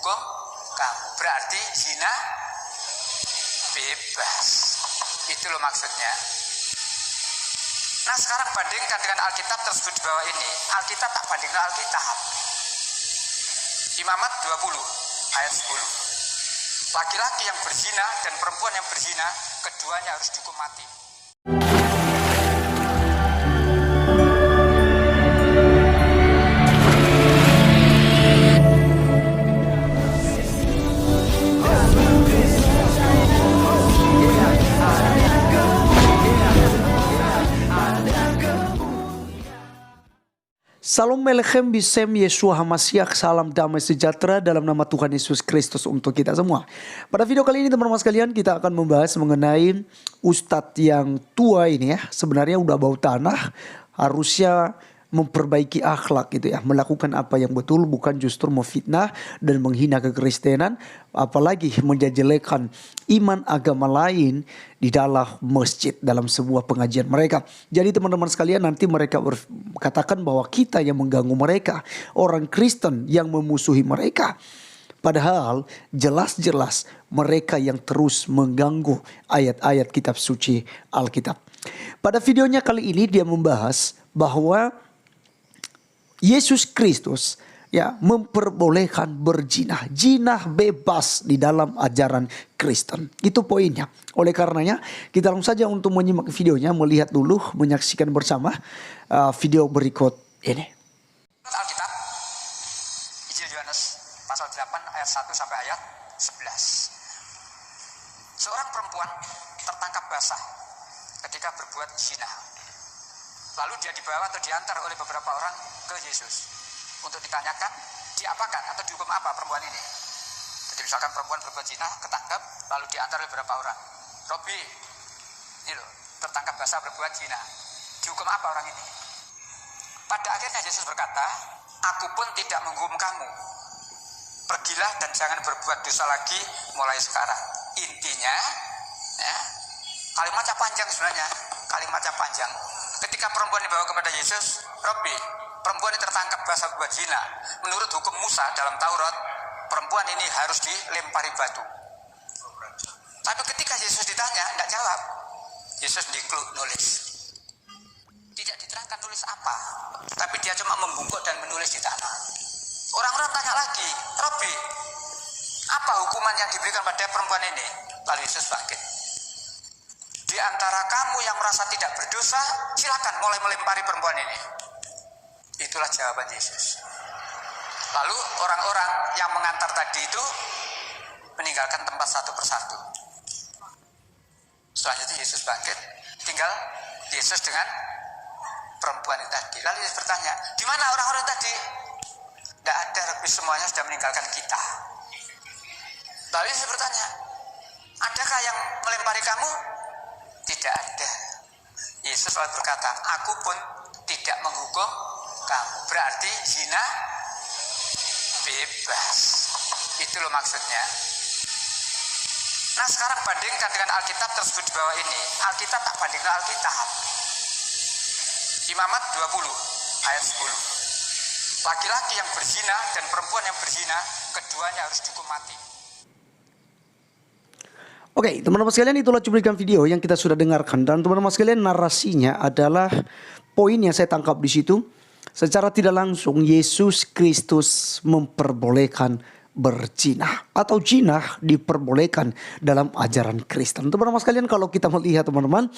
menghukum kamu. Berarti zina bebas. Itu loh maksudnya. Nah sekarang bandingkan dengan Alkitab tersebut di bawah ini. Alkitab tak bandingkan Alkitab. Imamat 20 ayat 10. Laki-laki yang berzina dan perempuan yang berzina, keduanya harus dihukum mati. Salam Melechem Bisem Yeshua HaMashiach. Salam damai sejahtera dalam nama Tuhan Yesus Kristus untuk kita semua. Pada video kali ini teman-teman sekalian, kita akan membahas mengenai ustadz yang tua ini ya. Sebenarnya udah bau tanah, harusnya memperbaiki akhlak gitu ya, melakukan apa yang betul, bukan justru memfitnah dan menghina kekristenan, apalagi menjelekan iman agama lain di dalam masjid, dalam sebuah pengajian mereka. Jadi teman-teman sekalian, nanti mereka katakan bahwa kita yang mengganggu mereka, orang Kristen yang memusuhi mereka. Padahal jelas-jelas mereka yang terus mengganggu ayat-ayat kitab suci Alkitab. Pada videonya kali ini dia membahas bahwa Yesus Kristus ya memperbolehkan berzina, zina bebas di dalam ajaran Kristen. Itu poinnya. Oleh karenanya kita langsung saja untuk menyimak videonya, melihat dulu, menyaksikan bersama video berikut ini. Alkitab, Injil Yohanes pasal 8 ayat 1 sampai ayat 11. Seorang perempuan tertangkap basah ketika berbuat zina. Lalu dia dibawa atau diantar oleh beberapa orang ke Yesus untuk ditanyakan diapakan atau dihukum apa perempuan ini. Jadi misalkan perempuan berbuat zina, ketangkap, lalu diantar oleh beberapa orang. Robi, ini loh, tertangkap basah berbuat zina. Dihukum apa orang ini? Pada akhirnya Yesus berkata, aku pun tidak menghukum kamu. Pergilah dan jangan berbuat dosa lagi mulai sekarang. Intinya, ya, kalimatnya panjang sebenarnya, kalimatnya panjang. Ketika perempuan dibawa kepada Yesus, Robi, perempuan ini tertangkap basah berbuat zina. Menurut hukum Musa dalam Taurat, perempuan ini harus dilempari batu. Tapi ketika Yesus ditanya, tidak jawab. Yesus nulis. Tidak diterangkan nulis apa, tapi dia cuma membungkuk dan menulis di tanah. Orang-orang tanya lagi, Robi, apa hukuman yang diberikan pada perempuan ini? Lalu Yesus bangkit. Di antara kamu yang merasa tidak berdosa, silakan mulai melempari perempuan ini. Itulah jawaban Yesus. Lalu orang-orang yang mengantar tadi itu meninggalkan tempat satu persatu. Selanjutnya Yesus bangkit, tinggal Yesus dengan perempuan itu tadi. Lalu Yesus bertanya, di mana orang-orang tadi? Tidak ada, tapi semuanya sudah meninggalkan kita. Lalu Yesus bertanya, adakah yang melempari kamu? Tidak ada. Yesus lalu berkata, aku pun tidak menghukum kamu. Berarti zina bebas. Itu loh maksudnya. Nah sekarang bandingkan dengan Alkitab tersebut di bawah ini. Alkitab tak bandingkan Alkitab. Imamat 20 ayat 10. Laki-laki yang berzina dan perempuan yang berzina, keduanya harus dihukum mati. Oke, teman-teman sekalian, itulah cuplikan video yang kita sudah dengarkan. Dan teman-teman sekalian, narasinya adalah poin yang saya tangkap di situ. Secara tidak langsung Yesus Kristus memperbolehkan berzina, atau zina diperbolehkan dalam ajaran Kristen. Teman-teman sekalian, kalau kita melihat teman-teman,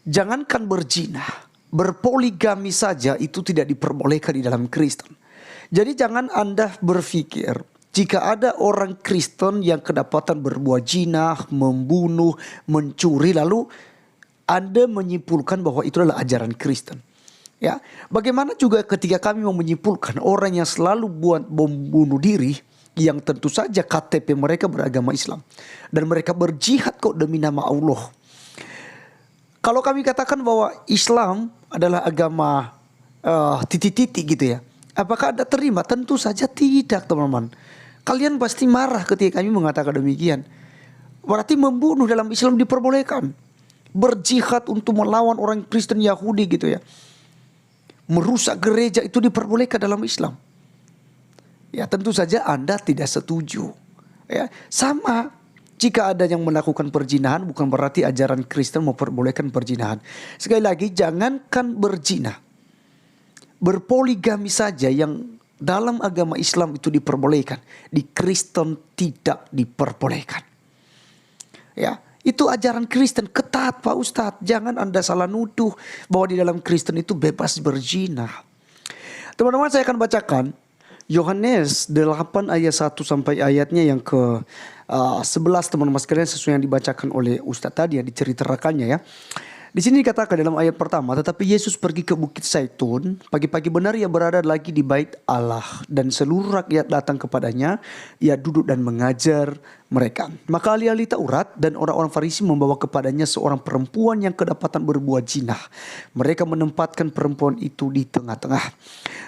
jangankan berzina, berpoligami saja itu tidak diperbolehkan di dalam Kristen. Jadi jangan Anda berpikir jika ada orang Kristen yang kedapatan berbuat zina, membunuh, mencuri, lalu Anda menyimpulkan bahwa itu adalah ajaran Kristen. Ya, bagaimana juga ketika kami mau menyimpulkan orang yang selalu buat bom bunuh diri, yang tentu saja KTP mereka beragama Islam dan mereka berjihad kok demi nama Allah. Kalau kami katakan bahwa Islam adalah agama titik-titik gitu ya, apakah Anda terima? Tentu saja tidak, teman-teman. Kalian pasti marah ketika kami mengatakan demikian. Berarti membunuh dalam Islam diperbolehkan. Berjihad untuk melawan orang Kristen Yahudi gitu ya. Merusak gereja itu diperbolehkan dalam Islam. Ya tentu saja Anda tidak setuju. Ya, sama. Jika ada yang melakukan perzinahan bukan berarti ajaran Kristen memperbolehkan perzinahan. Sekali lagi, jangankan berzina, berpoligami saja yang dalam agama Islam itu diperbolehkan, di Kristen tidak diperbolehkan. Ya, itu ajaran Kristen ketat Pak Ustadz. Jangan Anda salah nuduh bahwa di dalam Kristen itu bebas berzina. Teman-teman, saya akan bacakan Yohanes 8 ayat 1 sampai ayatnya yang ke 11 teman-teman sekalian, sesuai yang dibacakan oleh Ustadz tadi yang diceritakannya ya. Di sini dikatakan dalam ayat pertama, tetapi Yesus pergi ke Bukit Zaitun. Pagi-pagi benar ia berada lagi di bait Allah, dan seluruh rakyat datang kepadanya. Ia duduk dan mengajar mereka. Maka ahli-ahli Taurat dan orang-orang Farisi membawa kepadanya seorang perempuan yang kedapatan berbuat zina. Mereka menempatkan perempuan itu di tengah-tengah.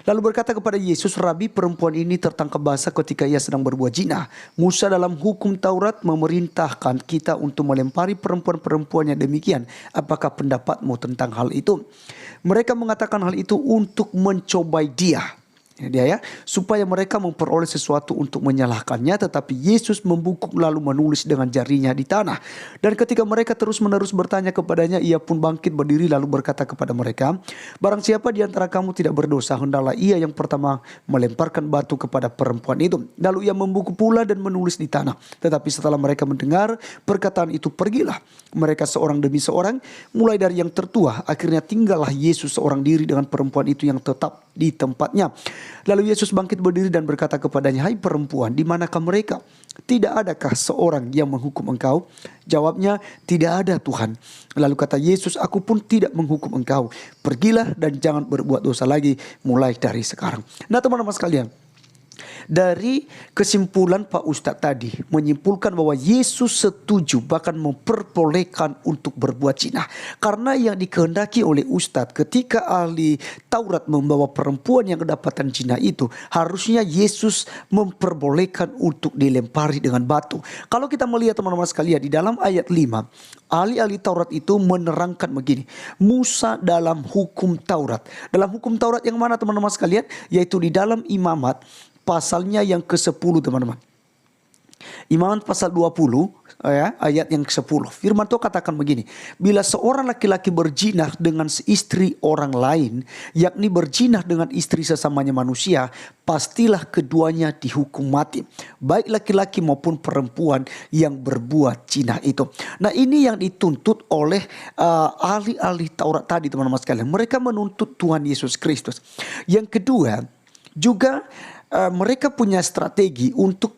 Lalu berkata kepada Yesus, Rabi, perempuan ini tertangkap basah ketika ia sedang berbuat zina. Musa dalam hukum Taurat memerintahkan kita untuk melempari perempuan-perempuan yang demikian. Apakah pendapatmu tentang hal itu? Mereka mengatakan hal itu untuk mencobai dia. Ya, supaya mereka memperoleh sesuatu untuk menyalahkannya. Tetapi Yesus membungkuk lalu menulis dengan jarinya di tanah. Dan ketika mereka terus-menerus bertanya kepadanya, ia pun bangkit berdiri lalu berkata kepada mereka, barang siapa di antara kamu tidak berdosa, hendaklah ia yang pertama melemparkan batu kepada perempuan itu. Lalu ia membungkuk pula dan menulis di tanah. Tetapi setelah mereka mendengar perkataan itu, pergilah mereka seorang demi seorang, mulai dari yang tertua. Akhirnya tinggallah Yesus seorang diri dengan perempuan itu yang tetap di tempatnya. Lalu Yesus bangkit berdiri dan berkata kepadanya, hai perempuan, di manakah mereka? Tidak adakah seorang yang menghukum engkau? Jawabnya, tidak ada Tuhan. Lalu kata Yesus, aku pun tidak menghukum engkau. Pergilah dan jangan berbuat dosa lagi mulai dari sekarang. Nah teman-teman sekalian, dari kesimpulan Pak Ustadz tadi menyimpulkan bahwa Yesus setuju bahkan memperbolehkan untuk berbuat zina. Karena yang dikehendaki oleh Ustadz ketika ahli Taurat membawa perempuan yang kedapatan zina itu, harusnya Yesus memperbolehkan untuk dilempari dengan batu. Kalau kita melihat teman-teman sekalian di dalam ayat 5, ahli-ahli Taurat itu menerangkan begini, Musa dalam hukum Taurat. Dalam hukum Taurat yang mana teman-teman sekalian? Yaitu di dalam Imamat pasalnya yang ke-10 teman-teman. Imamat pasal 20 ya, ayat yang ke-10. Firman Tuhan katakan begini, bila seorang laki-laki berzina dengan istri orang lain, yakni berzina dengan istri sesamanya manusia, pastilah keduanya dihukum mati, baik laki-laki maupun perempuan yang berbuat zina itu. Nah ini yang dituntut oleh ahli-ahli Taurat tadi teman-teman sekalian. Mereka menuntut Tuhan Yesus Kristus. Yang kedua juga mereka punya strategi untuk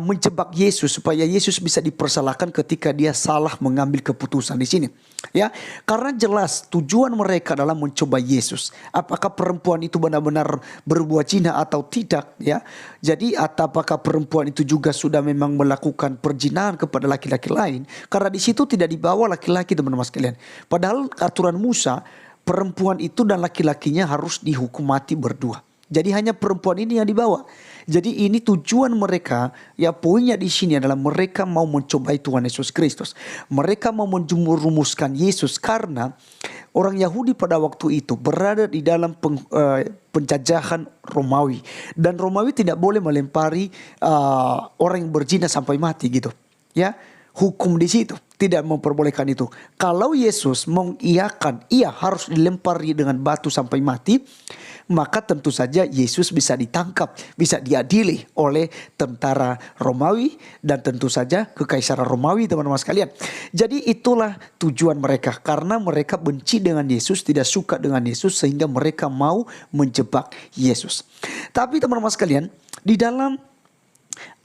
menjebak Yesus supaya Yesus bisa dipersalahkan ketika dia salah mengambil keputusan di sini. Ya, karena jelas tujuan mereka adalah mencoba Yesus. Apakah perempuan itu benar-benar berbuat zina atau tidak? Ya, jadi apakah perempuan itu juga sudah memang melakukan perzinahan kepada laki-laki lain? Karena di situ tidak dibawa laki-laki teman-teman sekalian. Padahal aturan Musa, perempuan itu dan laki-lakinya harus dihukum mati berdua. Jadi hanya perempuan ini yang dibawa. Jadi ini tujuan mereka, ya poinnya di sini adalah mereka mau mencobai Tuhan Yesus Kristus. Mereka mau menjerumuskan Yesus karena orang Yahudi pada waktu itu berada di dalam penjajahan Romawi. Dan Romawi tidak boleh melempari orang yang berzina sampai mati gitu. Ya, hukum di situ tidak memperbolehkan itu. Kalau Yesus mengiyakan, ia harus dilempari dengan batu sampai mati, maka tentu saja Yesus bisa ditangkap, bisa diadili oleh tentara Romawi dan tentu saja kekaisaran Romawi teman-teman sekalian. Jadi itulah tujuan mereka, karena mereka benci dengan Yesus, tidak suka dengan Yesus, sehingga mereka mau menjebak Yesus. Tapi teman-teman sekalian, di dalam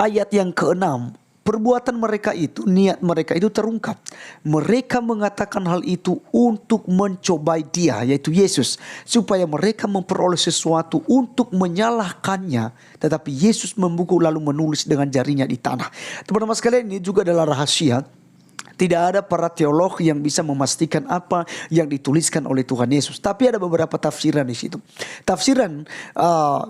ayat yang ke-6, perbuatan mereka itu, niat mereka itu terungkap. Mereka mengatakan hal itu untuk mencobai dia, yaitu Yesus, supaya mereka memperoleh sesuatu untuk menyalahkannya. Tetapi Yesus membungkuk lalu menulis dengan jarinya di tanah. Teman-teman sekalian, ini juga adalah rahasia. Tidak ada para teolog yang bisa memastikan apa yang dituliskan oleh Tuhan Yesus. Tapi ada beberapa tafsiran di situ. Tafsiran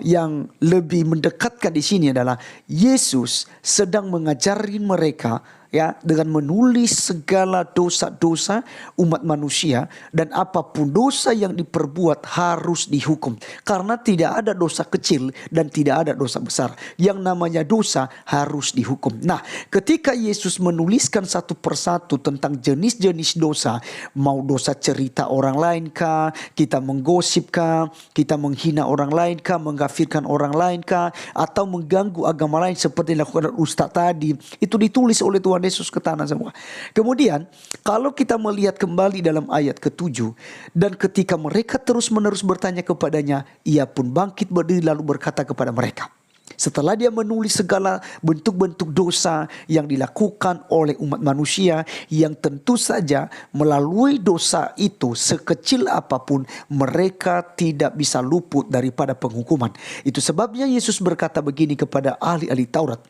yang lebih mendekatkan di sini adalah Yesus sedang mengajari mereka ya, dengan menulis segala dosa-dosa umat manusia, dan apapun dosa yang diperbuat harus dihukum. Karena tidak ada dosa kecil dan tidak ada dosa besar. Yang namanya dosa harus dihukum. Nah, ketika Yesus menuliskan satu persatu tentang jenis-jenis dosa, mau dosa cerita orang lain kah, kita menggosip kah, kita menghina orang lain kah, mengkafirkan orang lain kah, atau mengganggu agama lain seperti yang dilakukan Ustaz tadi, itu ditulis oleh Tuhan Yesus ke tanah semua. Kemudian kalau kita melihat kembali dalam ayat ke-7, dan ketika mereka terus-menerus bertanya kepadanya, ia pun bangkit berdiri lalu berkata kepada mereka. Setelah dia menulis segala bentuk-bentuk dosa yang dilakukan oleh umat manusia, yang tentu saja melalui dosa itu sekecil apapun mereka tidak bisa luput daripada penghukuman. Itu sebabnya Yesus berkata begini kepada ahli-ahli Taurat.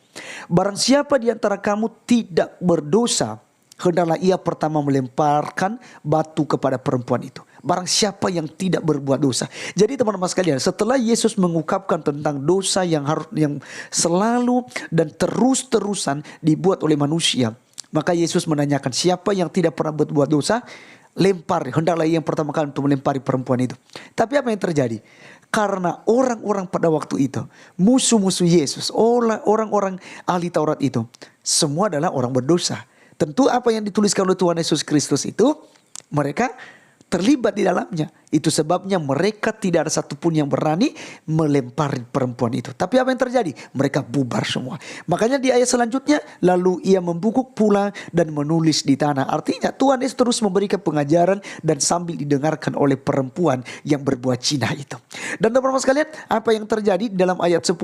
Barang siapa di antara kamu tidak berdosa, hendaklah ia pertama melemparkan batu kepada perempuan itu. Barang siapa yang tidak berbuat dosa. Jadi teman-teman sekalian, setelah Yesus mengungkapkan tentang dosa yang selalu dan terus-terusan dibuat oleh manusia, maka Yesus menanyakan, siapa yang tidak pernah berbuat dosa, lempar. Hendaklah yang pertama kali untuk melempari perempuan itu. Tapi apa yang terjadi? Karena orang-orang pada waktu itu, musuh-musuh Yesus, orang-orang ahli Taurat itu, semua adalah orang berdosa. Tentu apa yang dituliskan oleh Tuhan Yesus Kristus itu, mereka terlibat di dalamnya. Itu sebabnya mereka tidak ada satupun yang berani melempari perempuan itu. Tapi apa yang terjadi? Mereka bubar semua. Makanya di ayat selanjutnya, lalu ia membungkuk pula dan menulis di tanah. Artinya Tuhan Yesus terus memberikan pengajaran dan sambil didengarkan oleh perempuan yang berbuat zina itu. Dan teman-teman sekalian, apa yang terjadi dalam ayat 10?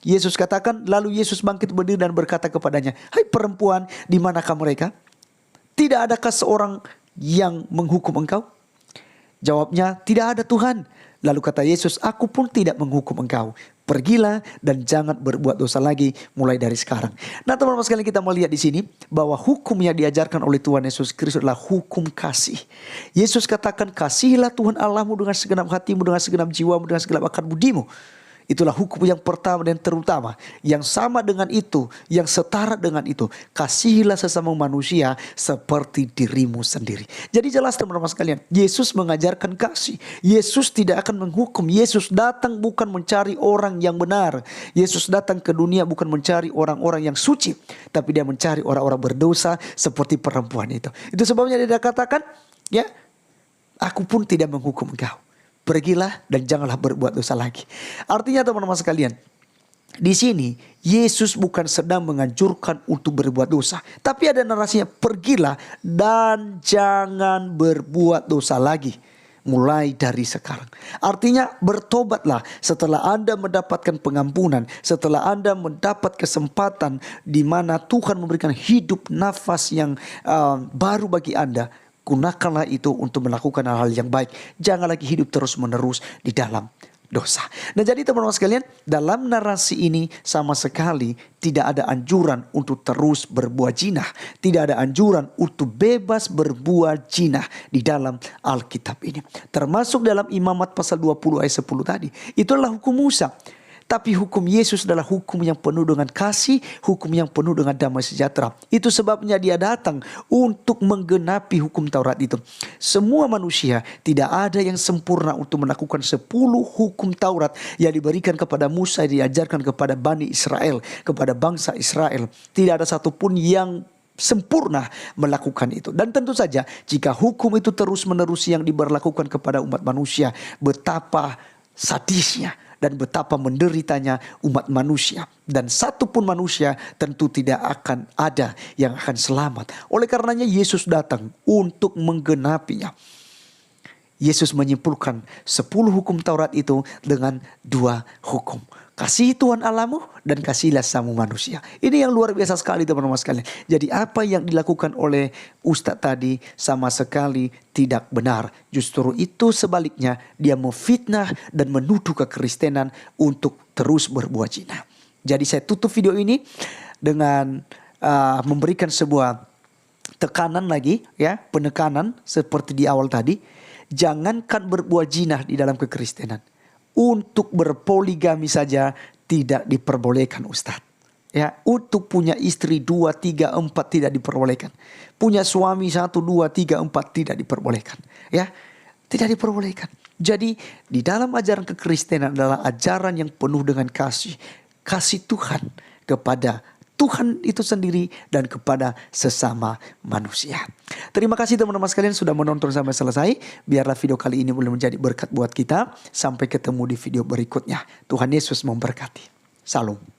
Yesus katakan, lalu Yesus bangkit berdiri dan berkata kepadanya, hai perempuan, di manakah mereka? Tidak adakah seorang yang menghukum engkau? Jawabnya, tidak ada Tuhan. Lalu kata Yesus, aku pun tidak menghukum engkau. Pergilah dan jangan berbuat dosa lagi mulai dari sekarang. Nah teman-teman sekalian, kita melihat di sini bahwa hukum yang diajarkan oleh Tuhan Yesus Kristus adalah hukum kasih. Yesus katakan, kasihilah Tuhan Allahmu dengan segenap hatimu, dengan segenap jiwamu, dengan segenap akal budimu. Itulah hukum yang pertama dan terutama. Yang sama dengan itu, yang setara dengan itu, kasihilah sesama manusia seperti dirimu sendiri. Jadi jelas teman-teman sekalian, Yesus mengajarkan kasih. Yesus tidak akan menghukum. Yesus datang bukan mencari orang yang benar. Yesus datang ke dunia bukan mencari orang-orang yang suci, tapi dia mencari orang-orang berdosa seperti perempuan itu. Itu sebabnya dia katakan, ya, aku pun tidak menghukum engkau. Pergilah dan janganlah berbuat dosa lagi. Artinya teman-teman sekalian, di sini Yesus bukan sedang menganjurkan untuk berbuat dosa, tapi ada narasinya, pergilah dan jangan berbuat dosa lagi mulai dari sekarang. Artinya bertobatlah setelah Anda mendapatkan pengampunan, setelah Anda mendapat kesempatan di mana Tuhan memberikan hidup nafas yang baru bagi Anda. Gunakanlah itu untuk melakukan hal-hal yang baik. Jangan lagi hidup terus-menerus di dalam dosa. Nah jadi teman-teman sekalian, dalam narasi ini sama sekali tidak ada anjuran untuk terus berbuat zina. Tidak ada anjuran untuk bebas berbuat zina di dalam Alkitab ini. Termasuk dalam Imamat pasal 20 ayat 10 tadi. Itu adalah hukum Musa. Tapi hukum Yesus adalah hukum yang penuh dengan kasih, hukum yang penuh dengan damai sejahtera. Itu sebabnya dia datang untuk menggenapi hukum Taurat itu. Semua manusia tidak ada yang sempurna untuk melakukan 10 hukum Taurat yang diberikan kepada Musa, yang diajarkan kepada Bani Israel, kepada bangsa Israel. Tidak ada satupun yang sempurna melakukan itu. Dan tentu saja jika hukum itu terus-menerus yang diberlakukan kepada umat manusia, betapa sadisnya dan betapa menderitanya umat manusia. Dan satupun manusia tentu tidak akan ada yang akan selamat. Oleh karenanya Yesus datang untuk menggenapinya. Yesus menyimpulkan 10 hukum Taurat itu dengan 2 hukum. Kasihi Tuhan Allahmu dan kasihilah sesama manusia. Ini yang luar biasa sekali teman-teman sekalian. Jadi apa yang dilakukan oleh Ustadz tadi sama sekali tidak benar. Justru itu sebaliknya, dia memfitnah dan menuduh kekristenan untuk terus berbuat zina. Jadi saya tutup video ini dengan memberikan sebuah tekanan lagi, ya, penekanan seperti di awal tadi. Jangankan berbuat zina di dalam kekristenan, untuk berpoligami saja tidak diperbolehkan Ustadz. Ya, untuk punya istri 2, 3, 4 tidak diperbolehkan. Punya suami 1, 2, 3, 4 tidak diperbolehkan. Ya, tidak diperbolehkan. Jadi di dalam ajaran kekristenan adalah ajaran yang penuh dengan kasih. Kasih Tuhan kepada Tuhan itu sendiri dan kepada sesama manusia. Terima kasih teman-teman sekalian sudah menonton sampai selesai. Biarlah video kali ini boleh menjadi berkat buat kita. Sampai ketemu di video berikutnya. Tuhan Yesus memberkati. Salam.